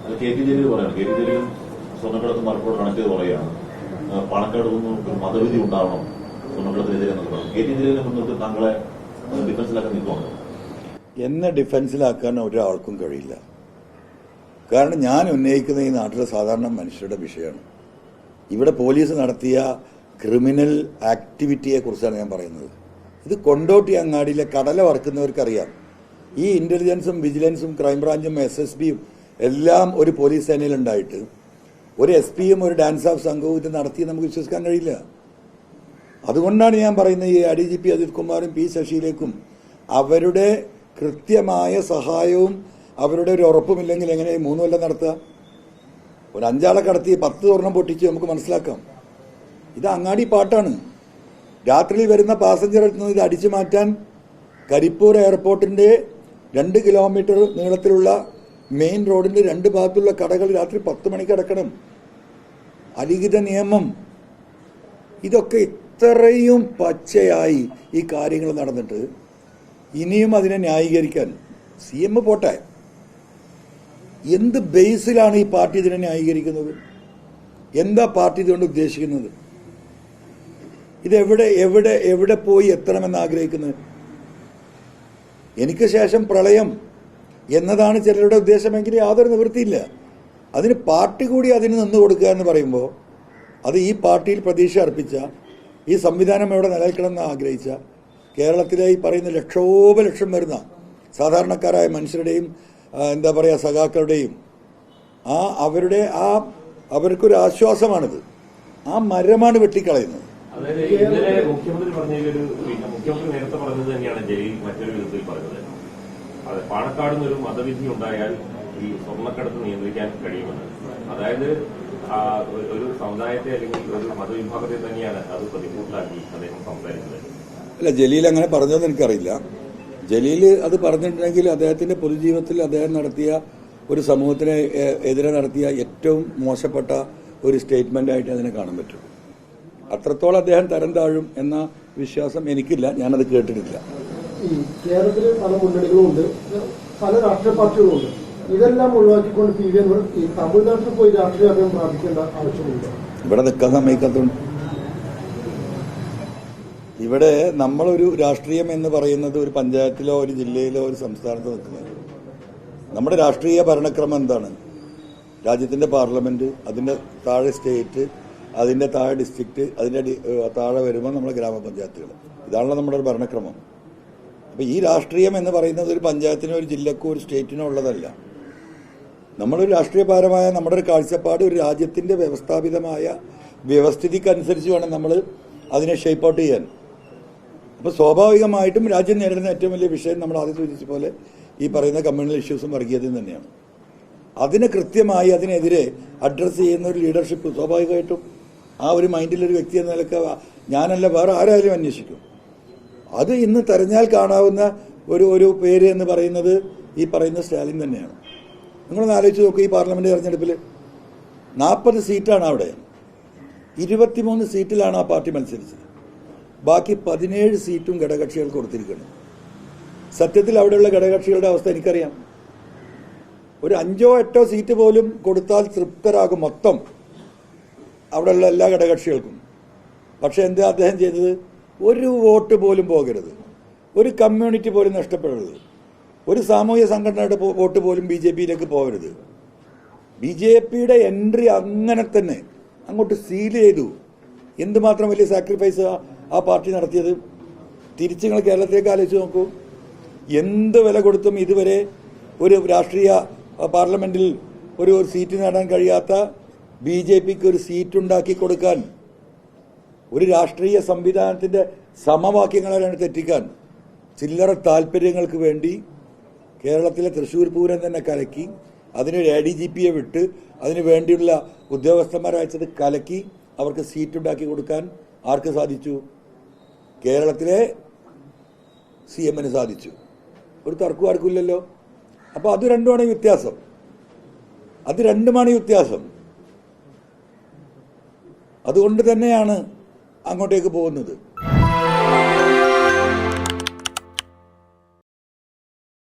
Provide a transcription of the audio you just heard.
K T Jaleel പറയാണ്, K T ജലീലും സ്വർണ്ണക്കടത്ത് Malappuram connect ചെയ്ത് പറയുകയാണ്, പണക്കെടുക്കുന്ന ഒരു മതവിധി ഉണ്ടാവണം സ്വർണ്ണക്കടത്തിനെതിരെ എന്നൊക്കെ പറഞ്ഞു. കെ ടി ജലീലിനെ മുന്നിട്ട് താങ്കളെ ഡിഫൻസിലാക്കാൻ നിൽക്കുന്നുണ്ടോ? എന്നെ ഡിഫൻസിലാക്കാൻ ഒരാൾക്കും കഴിയില്ല. കാരണം ഞാൻ ഉന്നയിക്കുന്ന ഈ നാട്ടിലെ സാധാരണ മനുഷ്യരുടെ വിഷയമാണ്. ഇവിടെ പോലീസ് നടത്തിയ ക്രിമിനൽ ആക്ടിവിറ്റിയെ കുറിച്ചാണ് ഞാൻ പറയുന്നത്. ഇത് കൊണ്ടോട്ടി അങ്ങാടിയിലെ കടല വറുക്കുന്നവർക്കറിയാം. ഈ ഇന്റലിജൻസും വിജിലൻസും ക്രൈംബ്രാഞ്ചും SSBയും എല്ലാം ഒരു പോലീസ് സേനയിലുണ്ടായിട്ട് ഒരു SP-യും ഒരു ഡാൻസ് ഓഫ് സംഘവും ഇത് നടത്തി നമുക്ക് വിശ്വസിക്കാൻ കഴിയില്ല. അതുകൊണ്ടാണ് ഞാൻ പറയുന്നത് ഈ ADGP അജിത് കുമാറും P ശശിയിലേക്കും അവരുടെ കൃത്യമായ സഹായവും അവരുടെ ഒരു ഉറപ്പുമില്ലെങ്കിൽ എങ്ങനെ 3 കൊല്ലം നടത്തുക? ഒരു 5 ആളെ കടത്തി 10 സ്വർണം പൊട്ടിച്ച് നമുക്ക് മനസ്സിലാക്കാം. ഇത് അങ്ങാടി പാട്ടാണ്. രാത്രിയിൽ വരുന്ന പാസഞ്ചറിൽ നിന്ന് ഇത് അടിച്ചു മാറ്റാൻ കരിപ്പൂർ എയർപോർട്ടിന്റെ 2 കിലോമീറ്റർ നീളത്തിലുള്ള മെയിൻ റോഡിന്റെ 2 ഭാഗത്തുള്ള കടകൾ രാത്രി 10 മണിക്ക് അടക്കണം. അലിഖിത നിയമം. ഇതൊക്കെ ഇത്രയും പച്ചയായി ഈ കാര്യങ്ങൾ നടന്നിട്ട് ഇനിയും അതിനെ ന്യായീകരിക്കാൻ CM പോട്ടെ, എന്ത് ബേസിലാണ് ഈ പാർട്ടി ഇതിനെ ന്യായീകരിക്കുന്നത്? എന്താ പാർട്ടി ഇതുകൊണ്ട് ഉദ്ദേശിക്കുന്നത്? ഇതെവിടെ എവിടെ എവിടെ പോയി എത്തണമെന്ന് ആഗ്രഹിക്കുന്നത്? എനിക്ക് ശേഷം പ്രളയം എന്നതാണ് ചിലരുടെ ഉദ്ദേശമെങ്കിൽ യാതൊരു നിവൃത്തിയില്ല. അതിന് പാർട്ടി കൂടി അതിന് നിന്ന് കൊടുക്കുക എന്ന് പറയുമ്പോൾ അത് ഈ പാർട്ടിയിൽ പ്രതീക്ഷ അർപ്പിച്ച, ഈ സംവിധാനം ഇവിടെ നിലനിൽക്കണമെന്ന് ആഗ്രഹിച്ച കേരളത്തിലെ ഈ പറയുന്ന ലക്ഷോപലക്ഷം വരുന്ന സാധാരണക്കാരായ മനുഷ്യരുടെയും എന്താ പറയുക സഖാക്കളുടെയും അവർക്കൊരു ആശ്വാസമാണിത്. ആ മരമാണ് വെട്ടിക്കളയുന്നത്. അതായത് ഇന്നലെ മുഖ്യമന്ത്രി നേരത്തെ പറഞ്ഞത് തന്നെയാണ് ജലീൽ മറ്റൊരു വിധത്തിൽ പറഞ്ഞത്. അതെ, പാണക്കാട് ഒരു മതവിധി ഉണ്ടായാൽ ഈ സ്വർണ്ണക്കടത്ത് നിയന്ത്രിക്കാൻ കഴിയുമെന്ന്. അതായത് ഒരു സമുദായത്തെ അല്ലെങ്കിൽ ഒരു മതവിഭാഗത്തെ തന്നെയാണ് അത് പ്രതികൂട്ടിലാക്കി അദ്ദേഹം സംസാരിച്ചത്. അല്ല, ജലീൽ അങ്ങനെ പറഞ്ഞതെന്ന് എനിക്കറിയില്ല. ജലീൽ അത് പറഞ്ഞിട്ടുണ്ടെങ്കിൽ അദ്ദേഹത്തിന്റെ പൊതുജീവിതത്തിൽ അദ്ദേഹം നടത്തിയ ഒരു സമൂഹത്തിന് എതിരെ നടത്തിയ ഏറ്റവും മോശപ്പെട്ട ഒരു സ്റ്റേറ്റ്മെന്റ് ആയിട്ട് അതിനെ കാണാൻ പറ്റും. അത്രത്തോളം അദ്ദേഹം തരം താഴും എന്ന വിശ്വാസം എനിക്കില്ല. ഞാനത് കേട്ടിട്ടില്ല. കേരളത്തിൽ പല മുന്നണികളുമുണ്ട്, പല രാഷ്ട്രീയ പാർട്ടികളുമുണ്ട്. ഇതെല്ലാം ഒഴിവാക്കിക്കൊണ്ട് PV Anwar തമിഴ്നാട്ടിൽ പോയി രാഷ്ട്രീയം പ്രാപിക്കേണ്ട ആവശ്യമില്ല. ഇവിടെ നിൽക്കാൻ സമ്മതിക്കാത്തതുകൊണ്ട് ഇവിടെ നമ്മളൊരു രാഷ്ട്രീയം എന്ന് പറയുന്നത് ഒരു പഞ്ചായത്തിലോ ഒരു ജില്ലയിലോ ഒരു സംസ്ഥാനത്തോ നിൽക്കുന്നത്. നമ്മുടെ രാഷ്ട്രീയ ഭരണക്രമം എന്താണ്? രാജ്യത്തിന്റെ പാർലമെന്റ്, അതിന്റെ താഴെ സ്റ്റേറ്റ്, അതിന്റെ താഴെ ഡിസ്ട്രിക്ട്, അതിന്റെ താഴെ വരുമ്പോൾ നമ്മുടെ ഗ്രാമപഞ്ചായത്തുകൾ. ഇതാണല്ലോ നമ്മുടെ ഒരു ഭരണക്രമം. അപ്പൊ ഈ രാഷ്ട്രീയം എന്ന് പറയുന്നത് ഒരു പഞ്ചായത്തിനോ ഒരു ജില്ലക്കോ ഒരു സ്റ്റേറ്റിനോ ഉള്ളതല്ല. നമ്മളൊരു രാഷ്ട്രീയപരമായ നമ്മുടെ ഒരു കാഴ്ചപ്പാട് ഒരു രാജ്യത്തിന്റെ വ്യവസ്ഥാപിതമായ വ്യവസ്ഥിതിക്കനുസരിച്ച് വേണം നമ്മൾ അതിനെ ഷേപ്പ് ഔട്ട് ചെയ്യാൻ. അപ്പൊ സ്വാഭാവികമായിട്ടും രാജ്യം നേരിടുന്ന ഏറ്റവും വലിയ വിഷയം നമ്മൾ ആദ്യം സൂചിച്ച പോലെ ഈ പറയുന്ന കമ്മ്യൂണൽ ഇഷ്യൂസും വർഗീയതയും തന്നെയാണ്. അതിന് കൃത്യമായി അതിനെതിരെ അഡ്രസ്സ് ചെയ്യുന്ന ഒരു ലീഡർഷിപ്പ് സ്വാഭാവികമായിട്ടും ആ ഒരു മൈൻഡിലൊരു വ്യക്തി എന്ന നിലക്ക് ഞാനല്ല വേറെ ആരായാലും അന്വേഷിക്കും. അത് ഇന്ന് തെരഞ്ഞാൽ കാണാവുന്ന ഒരു പേര് എന്ന് പറയുന്നത് ഈ പറയുന്ന സ്റ്റാലിൻ തന്നെയാണ്. നിങ്ങളൊന്ന് ആലോചിച്ച് നോക്കുക, ഈ പാർലമെന്റ് തെരഞ്ഞെടുപ്പിൽ 40 സീറ്റാണ് അവിടെ, 23 സീറ്റിലാണ് ആ പാർട്ടി മത്സരിച്ചത്. ബാക്കി 17 സീറ്റും ഘടകകക്ഷികൾ കൊടുത്തിരിക്കുന്നു. സത്യത്തിൽ അവിടെയുള്ള ഘടകകക്ഷികളുടെ അവസ്ഥ എനിക്കറിയാം. ഒരു 5ഓ 8ഓ സീറ്റ് പോലും കൊടുത്താൽ തൃപ്തരാകും മൊത്തം അവിടെയുള്ള എല്ലാ ഘടകകക്ഷികൾക്കും. പക്ഷെ എന്താ അദ്ദേഹം ചെയ്തത്? ഒരു വോട്ട് പോലും പോകരുത്, ഒരു കമ്മ്യൂണിറ്റി പോലും നഷ്ടപ്പെടരുത്, ഒരു സാമൂഹ്യ സംഘടനയുടെ വോട്ട് പോലും BJPയിലേക്ക് പോകരുത്. BJPയുടെ എൻട്രി അങ്ങനെ തന്നെ അങ്ങോട്ട് സീൽ ചെയ്തു. എന്തുമാത്രം വലിയ സാക്രിഫൈസ് ആ പാർട്ടി നടത്തിയത്. തിരിച്ച് നിങ്ങൾ കേരളത്തിലേക്ക് ആലോചിച്ച് നോക്കൂ. എന്ത് വില കൊടുത്തും ഇതുവരെ ഒരു രാഷ്ട്രീയ പാർലമെന്റിൽ ഒരു സീറ്റ് നേടാൻ കഴിയാത്ത BJPക്ക് ഒരു സീറ്റ് ഉണ്ടാക്കി കൊടുക്കാൻ, ഒരു രാഷ്ട്രീയ സംവിധാനത്തിന്റെ സമവാക്യങ്ങളെ തെറ്റിക്കാൻ ചില്ലറ താല്പര്യങ്ങൾക്ക് വേണ്ടി കേരളത്തിലെ തൃശ്ശൂർ പൂരം തന്നെ കലക്കി, അതിനൊരു ADGPയെ വിട്ട് അതിനു വേണ്ടിയുള്ള ഉദ്യോഗസ്ഥന്മാരയച്ചത് കലക്കി അവർക്ക് സീറ്റ് ഉണ്ടാക്കി കൊടുക്കാൻ ആർക്ക് സാധിച്ചു? കേരളത്തിലെ CMന് സാധിച്ചു. ഒരു തർക്കം ആർക്കില്ലല്ലോ. അപ്പൊ അത് രണ്ടുമാണ് വ്യത്യാസം. അതുകൊണ്ട് തന്നെയാണ് അങ്ങോട്ടേക്ക് പോകുന്നത്.